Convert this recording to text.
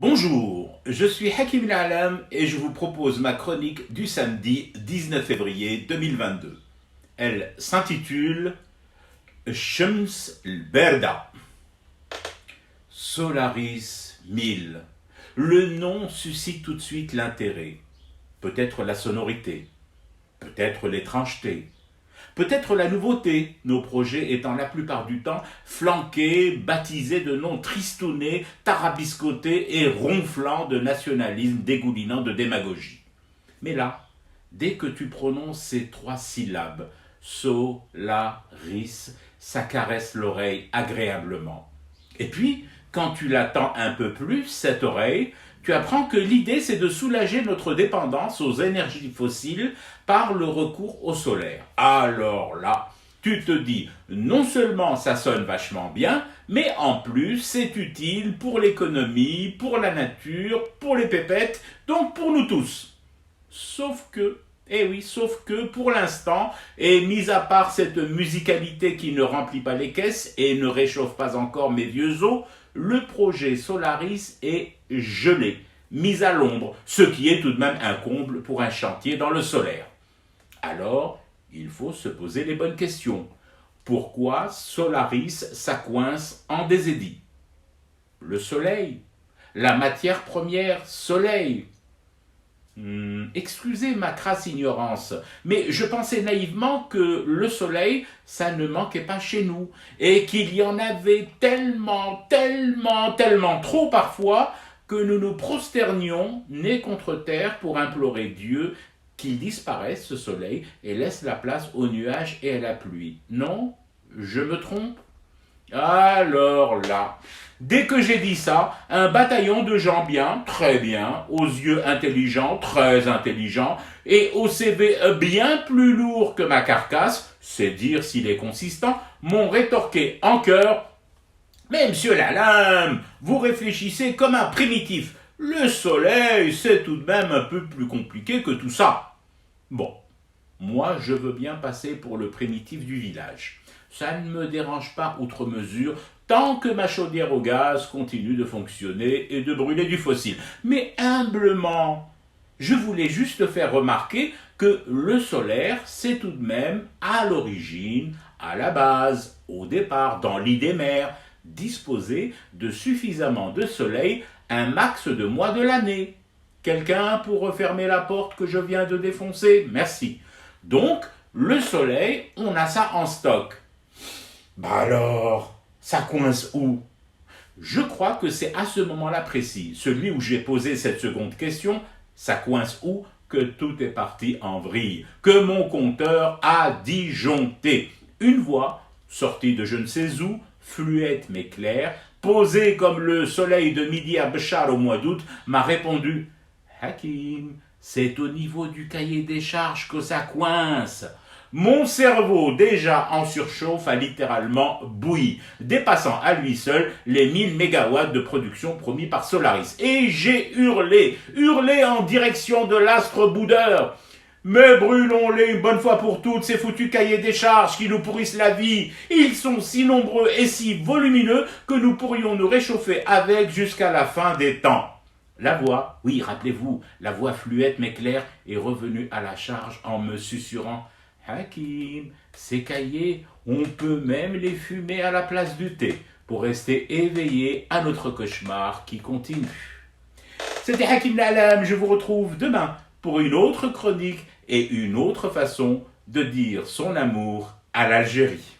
Bonjour, je suis Hakim Al-Alam et je vous propose ma chronique du samedi 19 février 2022. Elle s'intitule Shams al-Berda. Solaris 1000. Le nom suscite tout de suite l'intérêt. Peut-être la sonorité, peut-être l'étrangeté, peut-être la nouveauté, nos projets étant la plupart du temps flanqués, baptisés de noms tristounés, tarabiscotés et ronflants de nationalisme dégoulinant de démagogie. Mais là, dès que tu prononces ces trois syllabes, Solaris, ça caresse l'oreille agréablement. Et puis, quand tu l'attends un peu plus, cette oreille, tu apprends que l'idée c'est de soulager notre dépendance aux énergies fossiles par le recours au solaire. Alors là, tu te dis, non seulement ça sonne vachement bien, mais en plus c'est utile pour l'économie, pour la nature, pour les pépettes, donc pour nous tous. Sauf que pour l'instant, et mis à part cette musicalité qui ne remplit pas les caisses et ne réchauffe pas encore mes vieux os, le projet Solaris est gelé, mis à l'ombre, ce qui est tout de même un comble pour un chantier dans le solaire. Alors, il faut se poser les bonnes questions. Pourquoi Solaris ça coince en désédit? Le soleil, la matière première soleil. Excusez ma crasse ignorance, mais je pensais naïvement que le soleil, ça ne manquait pas chez nous, et qu'il y en avait tellement trop parfois, que nous nous prosternions, nez contre terre, pour implorer Dieu qu'il disparaisse, ce soleil, et laisse la place aux nuages et à la pluie. Non? Je me trompe? Alors là, dès que j'ai dit ça, un bataillon de gens bien, très bien, aux yeux intelligents, très intelligents, et au CV bien plus lourd que ma carcasse, c'est dire s'il est consistant, m'ont rétorqué en chœur: « Mais monsieur Lalame, vous réfléchissez comme un primitif. Le soleil, c'est tout de même un peu plus compliqué que tout ça. » Bon, moi je veux bien passer pour le primitif du village. Ça ne me dérange pas outre mesure, tant que ma chaudière au gaz continue de fonctionner et de brûler du fossile. Mais humblement, je voulais juste faire remarquer que le solaire, c'est tout de même, à l'origine, à la base, au départ, dans l'idée mère, disposer de suffisamment de soleil un max de mois de l'année. Quelqu'un pour refermer la porte que je viens de défoncer? Merci. Donc, le soleil, on a ça en stock. Bah alors, ça coince où? Je crois que c'est à ce moment-là précis, celui où j'ai posé cette seconde question, ça coince où, que tout est parti en vrille, que mon compteur a disjoncté. Une voix, sortie de je ne sais où, fluette mais claire, posée comme le soleil de midi à Béchar au mois d'août, m'a répondu: « Hakim, c'est au niveau du cahier des charges que ça coince. » Mon cerveau, déjà en surchauffe, a littéralement bouilli, dépassant à lui seul les 1000 mégawatts de production promis par Solaris. Et j'ai hurlé en direction de l'astre boudeur. Mais brûlons-les une bonne fois pour toutes, ces foutus cahiers des charges qui nous pourrissent la vie. Ils sont si nombreux et si volumineux que nous pourrions nous réchauffer avec jusqu'à la fin des temps. La voix, oui, rappelez-vous, la voix fluette mais claire est revenue à la charge en me susurrant: « Hakim, ces cahiers, on peut même les fumer à la place du thé pour rester éveillé à notre cauchemar qui continue. » C'était Hakim Al-Alam, je vous retrouve demain pour une autre chronique et une autre façon de dire son amour à l'Algérie.